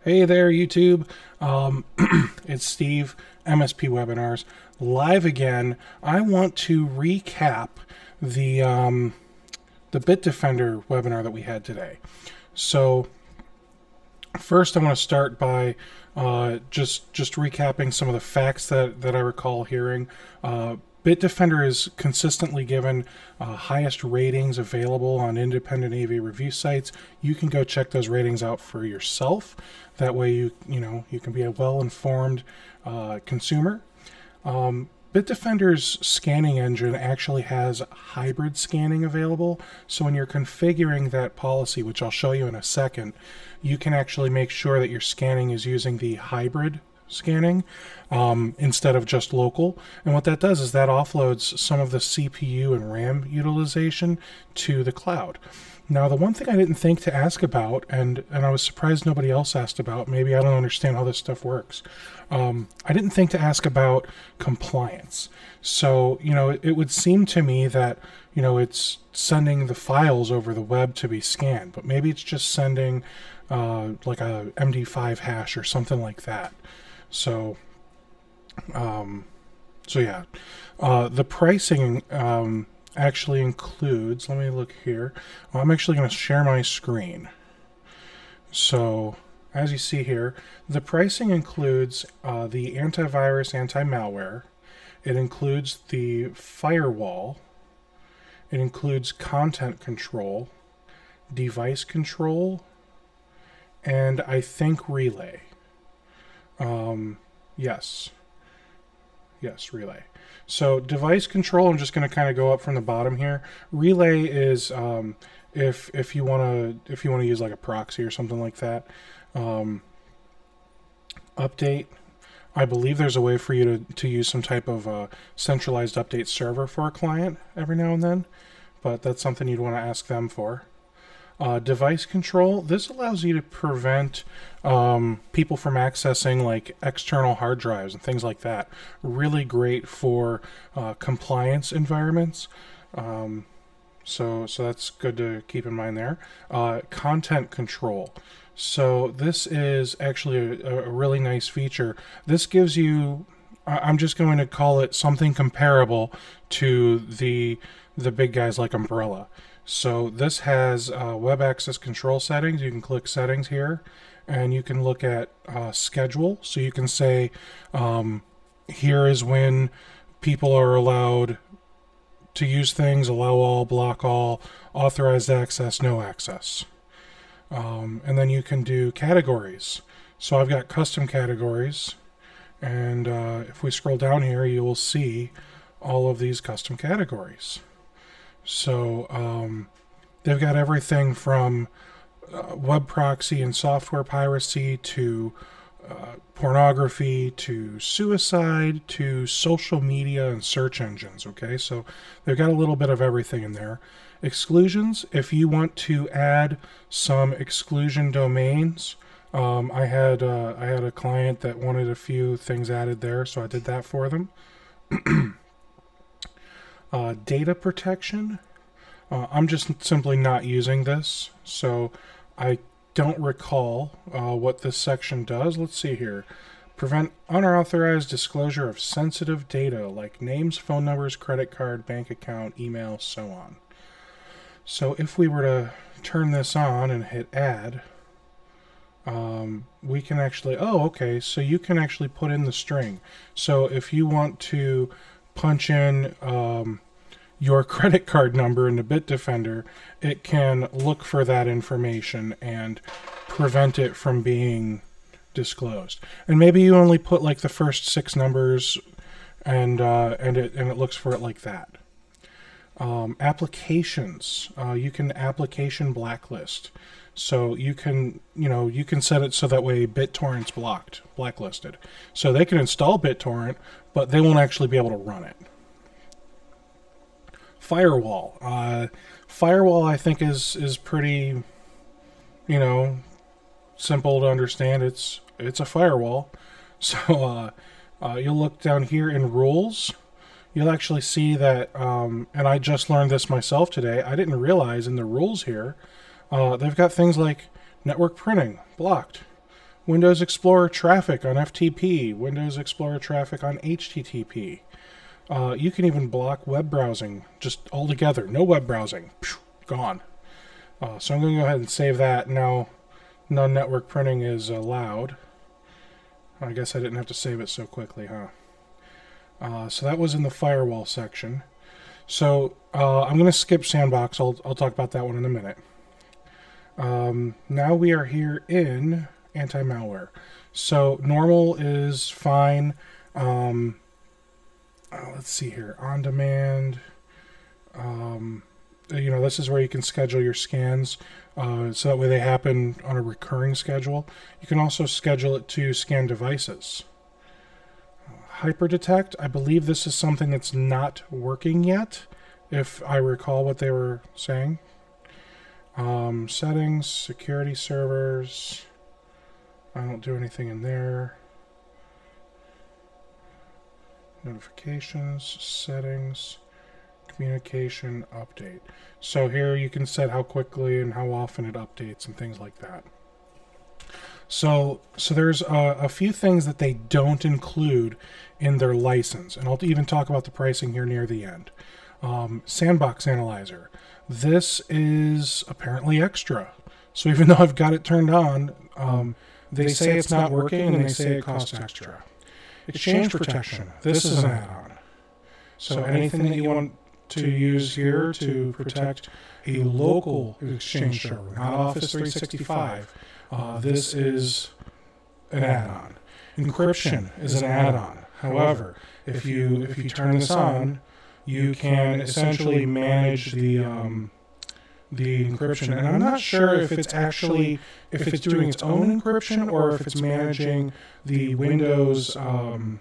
Hey there, YouTube. It's Steve, MSP Webinars, live again. I want to recap the Bitdefender webinar that we had today. So first, I want to start by just recapping some of the facts that I recall hearing. Bitdefender is consistently given highest ratings available on independent AV review sites. You can go check those ratings out for yourself. That way you can be a well-informed consumer. Bitdefender's scanning engine actually has hybrid scanning available. So when you're configuring that policy, which I'll show you in a second, you can actually make sure that your scanning is using the hybrid scanning instead of just local. And what that does is that offloads some of the CPU and RAM utilization to the cloud. Now, the one thing I didn't think to ask about, and I was surprised nobody else asked about, maybe I don't understand how this stuff works. I didn't think to ask about compliance. So, it would seem to me that, it's sending the files over the web to be scanned, but maybe it's just sending like a MD5 hash or something like that. So yeah, the pricing actually includes, let me look here. I'm actually going to share my screen. So as you see here, the pricing includes the antivirus, anti-malware. It includes the firewall. It includes content control, device control, and I think relay. Yes, relay. So device control, I'm just going to kind of go up from the bottom here. Relay is if you want to use like a proxy or something like that. Update, I believe there's a way for you to use some type of centralized update server for a client every now and then, but that's something you'd want to ask them for. Device control, this allows you to prevent people from accessing like external hard drives and things like that. Really great for compliance environments. So that's good to keep in mind there. Content control. So this is actually a really nice feature. This gives you, I'm just going to call it something comparable to the big guys like Umbrella. So this has web access control settings. You can click settings here and you can look at schedule. So you can say here is when people are allowed to use things, allow all, block all, authorized access, no access. And then you can do categories. So I've got custom categories, and if we scroll down here, you will see all of these custom categories. So they've got everything from web proxy and software piracy to pornography to suicide to social media and search engines. Okay, so they've got a little bit of everything in there. Exclusions, if you want to add some exclusion domains, I had a client that wanted a few things added there, so I did that for them. Data protection, I'm just simply not using this, so I don't recall what this section does. Let's see here. Prevent unauthorized disclosure of sensitive data like names, phone numbers, credit card, bank account, email, so on. So if we were to turn this on and hit add, we can actually, okay, so you can actually put in the string. So if you want to punch in your credit card number into Bitdefender, it can look for that information and prevent it from being disclosed. And maybe you only put like the first 6 numbers, and it looks for it like that. Applications, you can application blacklist. So you can set it so that way BitTorrent's blacklisted. So they can install BitTorrent, but they won't actually be able to run it. Firewall. Firewall, I think, is pretty, simple to understand. It's a firewall. So you'll look down here in rules. You'll actually see that, and I just learned this myself today. I didn't realize in the rules here, they've got things like network printing blocked, Windows Explorer traffic on FTP, Windows Explorer traffic on HTTP. You can even block web browsing just altogether. No web browsing. Gone. So I'm going to go ahead and save that. Now, non-network printing is allowed. I guess I didn't have to save it so quickly, huh? So that was in the firewall section. So I'm going to skip Sandbox. I'll talk about that one in a minute. Now we are here in anti-malware. So normal is fine. Let's see here. On demand. This is where you can schedule your scans. So that way they happen on a recurring schedule. You can also schedule it to scan devices. Hyperdetect, I believe this is something that's not working yet, if I recall what they were saying. Settings, security servers. I don't do anything in there. Notifications, settings, communication, update. So here you can set how quickly and how often it updates and things like that. So there's a few things that they don't include in their license, and I'll even talk about the pricing here near the end. Sandbox Analyzer. This is apparently extra. So even though I've got it turned on, they say it's not working and they say it costs extra. Exchange protection. This is an add-on. So anything that you want to use here to protect a local Exchange server, not Office 365, this is an add-on. Encryption is an add-on. However, if you turn this on, you can essentially manage the encryption. And I'm not sure if it's doing its own encryption or if it's managing the Windows. Why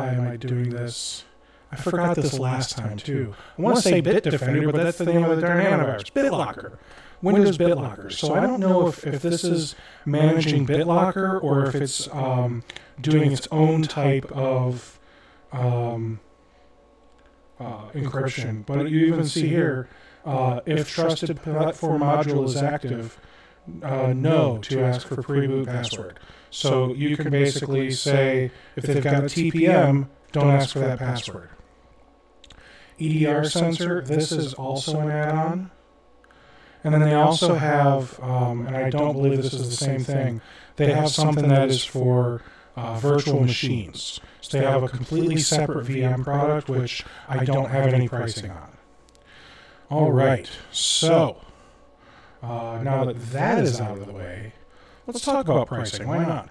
am I doing this? I forgot this last time too. I want to say Bitdefender, but that's the name of the darn antivirus. BitLocker. Windows BitLocker. So I don't know if this is managing BitLocker or if it's doing its own type of encryption. But you even see here, if trusted platform module is active, no to ask for pre-boot password. So you can basically say, if they've got a TPM, don't ask for that password. EDR sensor, this is also an add-on. And then they also have, and I don't believe this is the same thing, they have something that is for virtual machines. So they have a completely separate VM product, which I don't have any pricing on. All right, so now that that is out of the way, let's talk about pricing. Why not?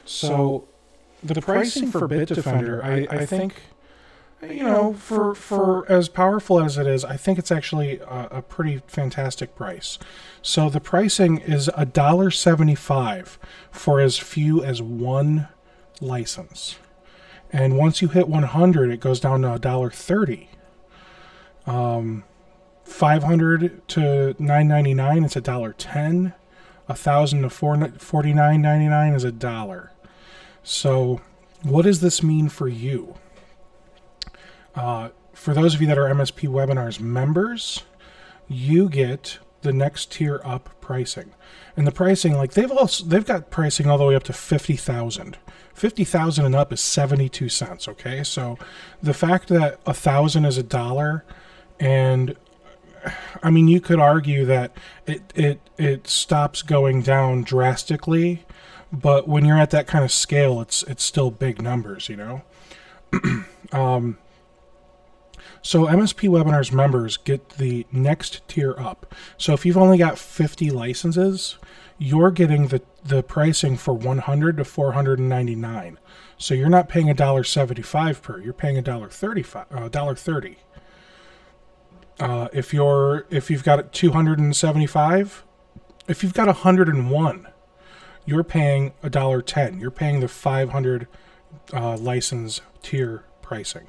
So the pricing for Bitdefender, I think, for as powerful as it is, I think it's actually a pretty fantastic price. So the pricing is $1.75 for as few as one license. And once you hit 100, it goes down to $1.30. 500 to $9.99, it's $1.10. 1,000 to $49.99 is $1. So what does this mean for you? For those of you that are MSP Webinars members, you get the next tier up pricing. And the pricing, like they've got pricing all the way up to 50,000. 50,000 and up is 72 cents, okay? So the fact that 1,000 is $1, and I mean, you could argue that it stops going down drastically, but when you're at that kind of scale, it's still big numbers, you know? So MSP Webinars members get the next tier up. So if you've only got 50 licenses, you're getting the pricing for 100 to 499. So you're not paying $1.75 per, you're paying $1.30. If you've got 275, if you've got 101, you're paying $1.10. You're paying the 500 license tier pricing.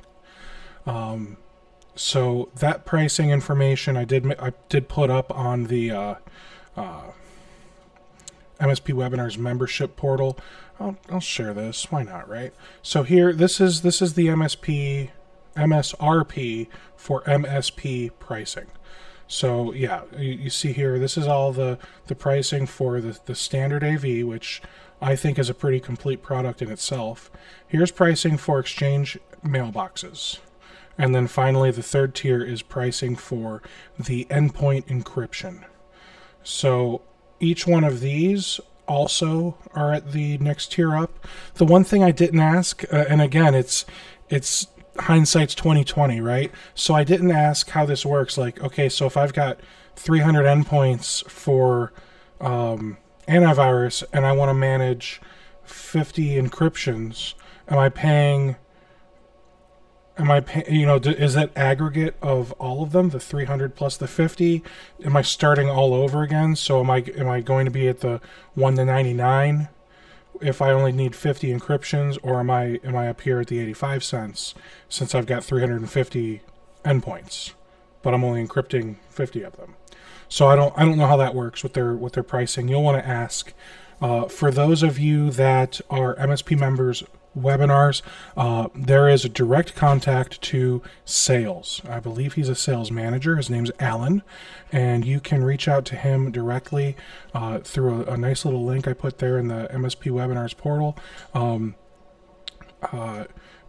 So that pricing information I did put up on the MSP Webinars membership portal. I'll share this. Why not, right? So here, this is the MSRP for MSP pricing. So yeah, you see here, this is all the pricing for the standard AV, which I think is a pretty complete product in itself. Here's pricing for Exchange mailboxes. And then finally, the third tier is pricing for the endpoint encryption. So each one of these also are at the next tier up. The one thing I didn't ask, and again, it's hindsight's 2020, right? So I didn't ask how this works. Like, okay, so if I've got 300 endpoints for antivirus and I want to manage 50 encryptions, am I paying, is that aggregate of all of them, the 300 plus the 50? Am I starting all over again? So am I going to be at the 1 to 99 if I only need 50 encryptions, or am I up here at the 85 cents since I've got 350 endpoints, but I'm only encrypting 50 of them? So I don't know how that works with their pricing. You'll want to ask. For those of you that are MSP members webinars, there is a direct contact to sales. I believe he's a sales manager. His name's Alan, and you can reach out to him directly through a nice little link I put there in the MSP webinars portal.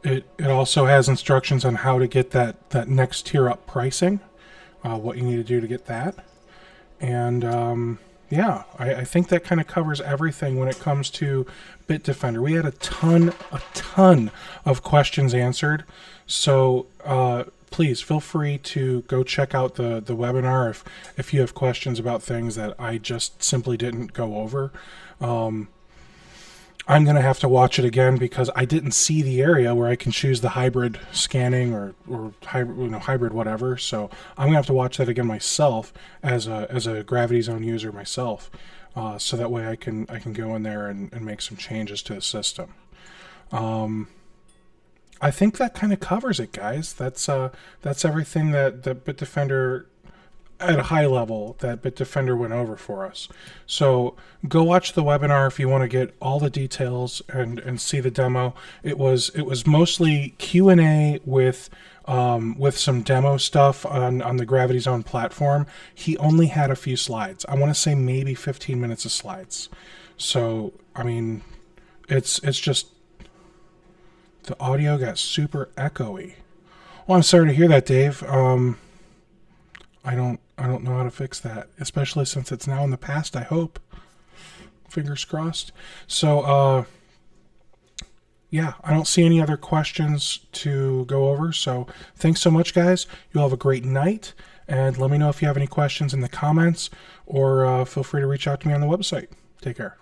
It also has instructions on how to get that next tier up pricing, what you need to do to get that. And yeah, I think that kind of covers everything when it comes to Bitdefender. We had a ton of questions answered. So please feel free to go check out the webinar if you have questions about things that I just simply didn't go over. I'm going to have to watch it again because I didn't see the area where I can choose the hybrid scanning or hybrid whatever. So I'm going to have to watch that again myself as a Gravity Zone user myself, so that way I can go in there and make some changes to the system. I think that kind of covers it, guys. That's everything that Bitdefender, at a high level, that Bitdefender went over for us. So go watch the webinar if you want to get all the details and see the demo. It was mostly Q&A with some demo stuff on the Gravity Zone platform. He only had a few slides. I want to say maybe 15 minutes of slides. So I mean, it's just the audio got super echoey. Well, I'm sorry to hear that, Dave. I don't know how to fix that, especially since it's now in the past, I hope. Fingers crossed. So, yeah, I don't see any other questions to go over. So thanks so much, guys. You'll have a great night. And let me know if you have any questions in the comments, or feel free to reach out to me on the website. Take care.